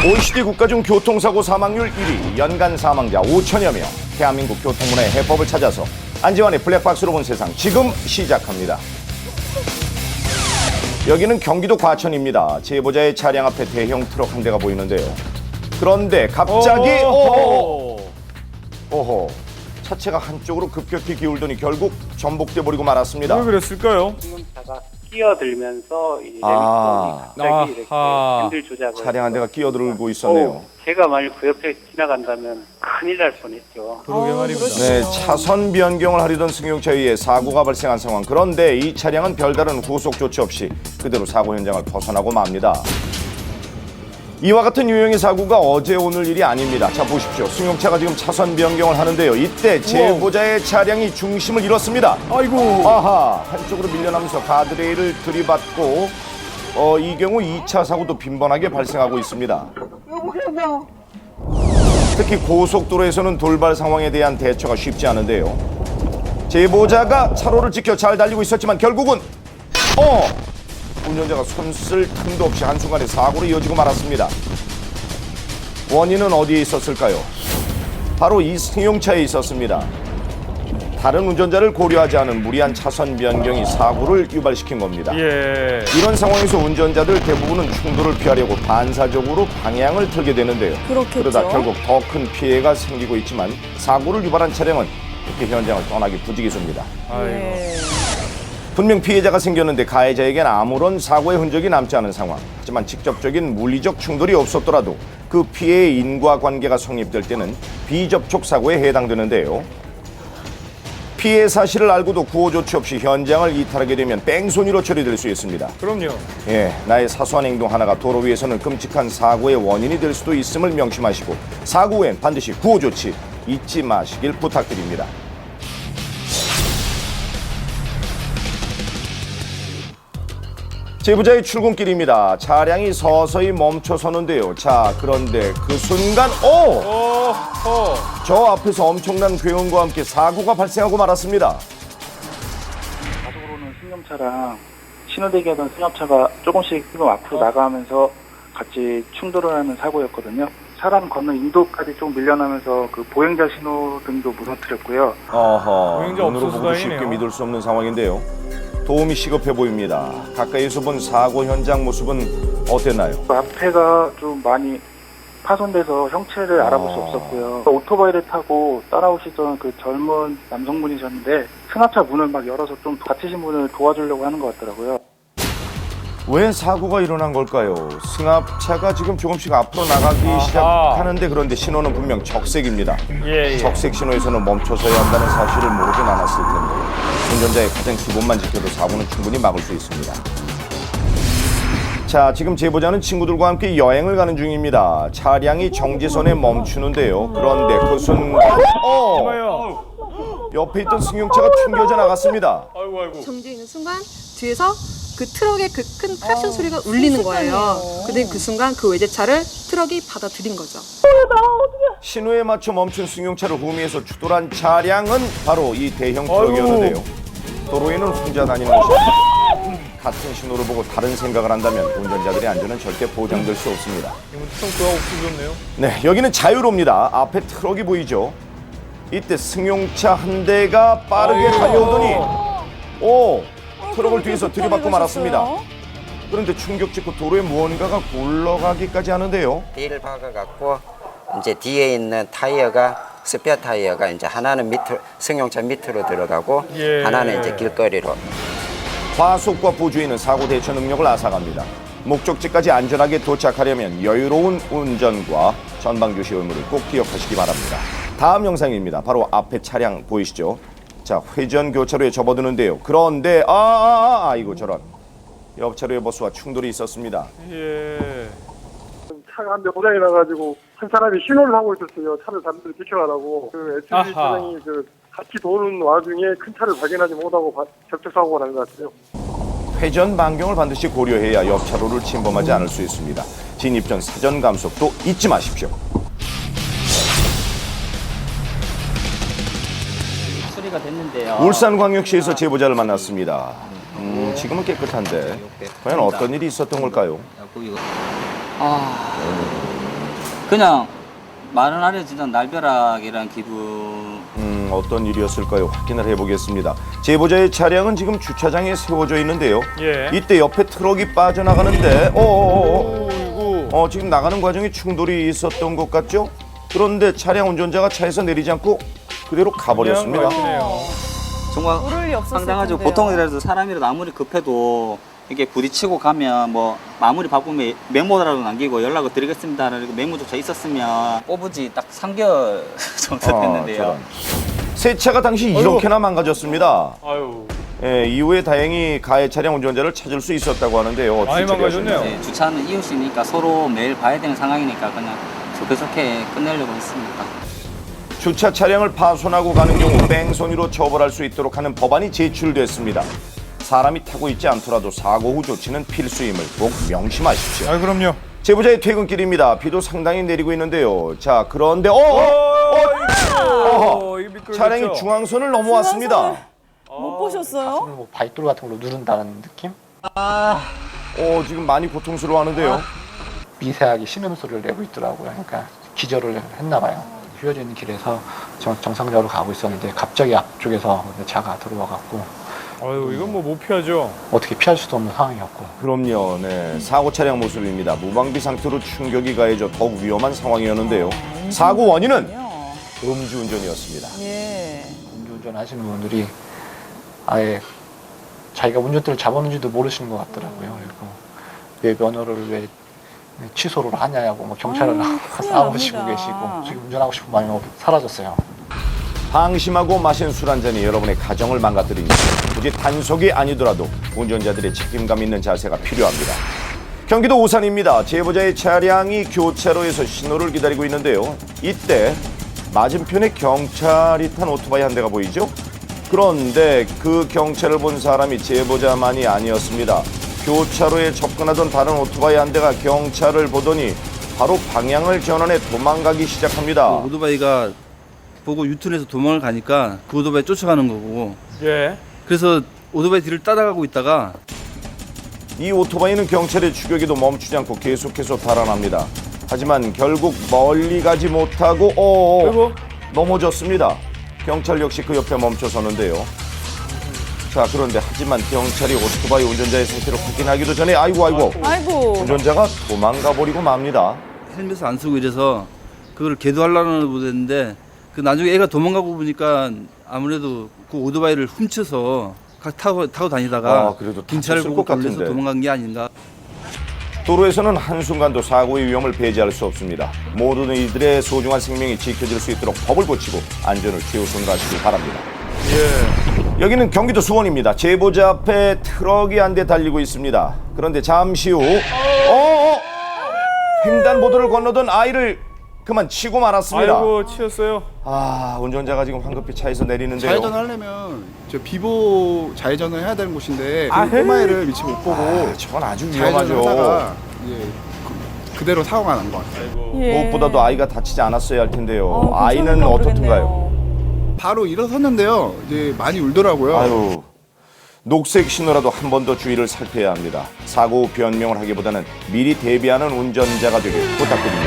OECD 국가 중 교통사고 사망률 1위, 연간 사망자 5천여 명. 대한민국 교통문화의 해법을 찾아서 안지환의 블랙박스로 본 세상 지금 시작합니다. 여기는 경기도 과천입니다. 제보자의 차량 앞에 대형 트럭 한 대가 보이는데요. 그런데 갑자기 오호, 차체가 한쪽으로 급격히 기울더니 결국 전복돼 버리고 말았습니다. 왜 그랬을까요? 승용차가 끼어들면서 이 아. 갑자기 이렇게 아하. 핸들 조작을 차량 한 대가 끼어들고 있었네요. 제가 만약 그 옆에 지나간다면 큰일 날 뻔했죠. 그러게 말입니다. 네, 차선 변경을 하려던 승용차에 의해 사고가 발생한 상황. 그런데 이 차량은 별다른 후속 조치 없이 그대로 사고 현장을 벗어나고 맙니다. 이와 같은 유형의 사고가 어제 오늘 일이 아닙니다. 자, 보십시오. 승용차가 지금 차선 변경을 하는데요. 이때 제보자의 차량이 중심을 잃었습니다. 아이고. 아하, 한쪽으로 밀려나면서 가드레일을 들이받고 이 경우 2차 사고도 빈번하게 발생하고 있습니다. 특히 고속도로에서는 돌발 상황에 대한 대처가 쉽지 않은데요. 제보자가 차로를 지켜 잘 달리고 있었지만 결국은 운전자가 손 쓸 틈도 없이 한순간에 사고로 이어지고 말았습니다. 원인은 어디에 있었을까요? 바로 이 승용차에 있었습니다. 다른 운전자를 고려하지 않은 무리한 차선 변경이 사고를 유발시킨 겁니다. 예. 이런 상황에서 운전자들 대부분은 충돌을 피하려고 반사적으로 방향을 틀게 되는데요. 그렇겠죠. 그러다 결국 더 큰 피해가 생기고 있지만 사고를 유발한 차량은 이렇게 현장을 떠나기 부지기수입니다. 아이고. 분명 피해자가 생겼는데 가해자에겐 아무런 사고의 흔적이 남지 않은 상황. 하지만 직접적인 물리적 충돌이 없었더라도 그 피해의 인과관계가 성립될 때는 비접촉 사고에 해당되는데요. 피해 사실을 알고도 구호 조치 없이 현장을 이탈하게 되면 뺑소니로 처리될 수 있습니다. 그럼요. 예, 나의 사소한 행동 하나가 도로 위에서는 끔찍한 사고의 원인이 될 수도 있음을 명심하시고 사고 후엔 반드시 구호 조치 잊지 마시길 부탁드립니다. 제보자의 출근길입니다. 차량이 서서히 멈춰서는데요. 자, 그런데 그 순간 저 앞에서 엄청난 괴음과 함께 사고가 발생하고 말았습니다. 가속으로는 승용차랑 신호대기하던 승합차가 조금씩 앞으로 나가면서 같이 충돌을 하는 사고였거든요. 사람 건너 인도까지 좀 밀려나면서 그 보행자 신호등도 무너뜨렸고요. 보행자 눈으로 없어서 보고 쉽게 다행이네요. 믿을 수 없는 상황인데요. 도움이 시급해 보입니다. 가까이서 본 사고 현장 모습은 어땠나요? 그 앞에가 좀 많이 파손돼서 형체를 알아볼 수 없었고요. 오토바이를 타고 따라오시던 그 젊은 남성분이셨는데 승합차 문을 막 열어서 좀 다치신 분을 도와주려고 하는 것 같더라고요. 왜 사고가 일어난 걸까요? 승합차가 지금 조금씩 앞으로 나가기 시작하는데 그런데 신호는 분명 적색입니다. 예. 적색 신호에서는 멈춰서야 한다는 사실을 모르진 않았을 텐데 운전자의 가장 기본만 지켜도 사고는 충분히 막을 수 있습니다. 자, 지금 제보자는 친구들과 함께 여행을 가는 중입니다. 차량이 정지선에 멈추는데요. 그런데 그 순간 봐요. 옆에 있던 승용차가 튕겨져 나갔습니다. 아이고. 정지 있는 순간 뒤에서 그 트럭의 그 큰 크락션 소리가 울리는 거예요. 근데 그 순간 그 외제차를 트럭이 받아들인 거죠. 신호에 맞춰 멈춘 승용차를 후미에서 추돌한 차량은 바로 이 대형 트럭이었는데요. 도로에는 혼자 다니는 것이 같은 신호를 보고 다른 생각을 한다면 운전자들의 안전은 절대 보장될 수 없습니다. 이건 트렁크가 없어졌네요. 네, 여기는 자유로입니다. 앞에 트럭이 보이죠? 이때 승용차 한 대가 빠르게 달려오더니 트럭을 뒤에서 들이받고 말았습니다. 그런데 충격 직후 도로에 무언가가 굴러가기까지 하는데요. 뒤를 박아갖고 이제 뒤에 있는 타이어가 스페어 타이어가 이제 하나는 밑으로 승용차 밑으로 들어가고 하나는 이제 길거리로. 과속과 보조에는 사고 대처 능력을 앗아갑니다. 목적지까지 안전하게 도착하려면 여유로운 운전과 전방 주시 의무를 꼭 기억하시기 바랍니다. 다음 영상입니다. 바로 앞에 차량 보이시죠? 자, 회전 교차로에 접어드는데요. 그런데 이거 저런 옆차로의 버스와 충돌이 있었습니다. 예. 차가 한 대 고장이 나가지고 한 사람이 신호를 하고 있었어요. 차를 잠들 비켜가라고. 그 SUV 차량이 같이 도는 와중에 큰 차를 발견하지 못하고 접촉사고가 난 것 같아요. 회전 반경을 반드시 고려해야 옆차로를 침범하지 않을 수 있습니다. 진입 전 사전 감속도 잊지 마십시오. 수리가 됐는데요. 울산광역시에서 제보자를 만났습니다. 지금은 깨끗한데 과연 어떤 일이 있었던 걸까요? 그냥 말은 하려지던 날벼락이란 기분. 어떤 일이었을까요? 확인을 해보겠습니다. 제보자의 차량은 지금 주차장에 세워져 있는데요. 예. 이때 옆에 트럭이 빠져나가는데 지금 나가는 과정에 충돌이 있었던 것 같죠? 그런데 차량 운전자가 차에서 내리지 않고 그대로 가버렸습니다. 정말 모를 리 없었을 황당하죠. 텐데요. 보통이라도 사람이라도 아무리 급해도 이게 부딪히고 가면 뭐 마무리 바꾸면 메모라도 남기고 연락을 드리겠습니다라는 메모조차 있었으면 뽑은지 딱 3개월 정도 됐는데요. 저런. 새 차가 당시 이렇게나 망가졌습니다. 아유. 예, 이후에 다행히 가해 차량 운전자를 찾을 수 있었다고 하는데요. 어떻게 많이 망가졌네요. 처리하셨나요? 네, 주차는 이웃이니까 서로 매일 봐야 되는 상황이니까 그냥 좋게 끝내려고 했습니다. 주차 차량을 파손하고 가는 경우 뺑소니로 처벌할 수 있도록 하는 법안이 제출됐습니다. 사람이 타고 있지 않더라도 사고 후 조치는 필수임을 꼭 명심하십시오. 아, 그럼요. 제보자의 퇴근길입니다. 비도 상당히 내리고 있는데요. 자, 그런데 이거 미끄러졌죠? 차량이 중앙선을 넘어왔습니다. 못 보셨어요? 뭐 바이돌 같은 걸로 누른다는 느낌? 지금 많이 고통스러워하는데요. 미세하게 신음소리를 내고 있더라고요. 그러니까 기절을 했나 봐요. 휘어져 있는 길에서 정상적으로 가고 있었는데 갑자기 앞쪽에서 차가 들어와갖고 아유, 이건 뭐 못 피하죠. 어떻게 피할 수도 없는 상황이었고. 그럼요. 네. 사고 차량 모습입니다. 무방비 상태로 충격이 가해져 더욱 위험한 상황이었는데요. 사고 원인은 음주운전이었습니다. 예. 음주운전 하시는 분들이 아예 자기가 운전대를 잡았는지도 모르시는 것 같더라고요. 그리고 왜 면허를 왜 취소를 하냐고 뭐 경찰을 싸우시고 납니다. 계시고 지금 운전하고 싶은 마음이 사라졌어요. 방심하고 마신 술 한 잔이 여러분의 가정을 망가뜨립니다. 굳이 단속이 아니더라도 운전자들의 책임감 있는 자세가 필요합니다. 경기도 오산입니다. 제보자의 차량이 교차로에서 신호를 기다리고 있는데요. 이때 맞은편에 경찰이 탄 오토바이 한 대가 보이죠? 그런데 그 경찰을 본 사람이 제보자만이 아니었습니다. 교차로에 접근하던 다른 오토바이 한 대가 경찰을 보더니 바로 방향을 전환해 도망가기 시작합니다. 오토바이가 보고 유턴해서 도망을 가니까 그 오토바이 쫓아가는 거고, 예. 그래서 오토바이 뒤를 따라가고 있다가 이 오토바이는 경찰의 추격에도 멈추지 않고 계속해서 달아납니다. 하지만 결국 멀리 가지 못하고 아이고. 넘어졌습니다. 경찰 역시 그 옆에 멈춰서는데요. 자, 그런데 하지만 경찰이 오토바이 운전자의 상태를 확인하기도 전에 아이고 아이고. 운전자가 도망가 버리고 맙니다. 헬멧을 안 쓰고 이래서 그걸 계도하려는 보는데 그 나중에 애가 도망가고 보니까 아무래도 그 오토바이를 훔쳐서 타고 다니다가 그래도 경찰을 다쳤을 보고 것 걸려서 같은데. 도망간 게 아닌가. 도로에서는 한순간도 사고의 위험을 배제할 수 없습니다. 모든 이들의 소중한 생명이 지켜질 수 있도록 법을 고치고 안전을 최우선으로 하시길 바랍니다. 예. 여기는 경기도 수원입니다. 제보자 앞에 트럭이 한 대 달리고 있습니다. 그런데 잠시 후 횡단보도를 건너던 아이를 그만 치고 말았습니다. 아이고, 치였어요. 운전자가 지금 황급히 차에서 내리는데요. 좌회전하려면 저 비보 좌회전을 해야 되는 곳인데 그 꼬마애를 위치 못 보고 저건 아주 좌회전을 위험하죠. 하다가 이제 그대로 사고가 난 것 같아요. 아이고. 예. 무엇보다도 아이가 다치지 않았어야 할 텐데요. 아이는 괜찮은가 어떻든가요? 모르겠네요. 바로 일어섰는데요. 이제 많이 울더라고요. 아유, 녹색 신호라도 한 번 더 주의를 살펴야 합니다. 사고 후 변명을 하기보다는 미리 대비하는 운전자가 되길 부탁드립니다.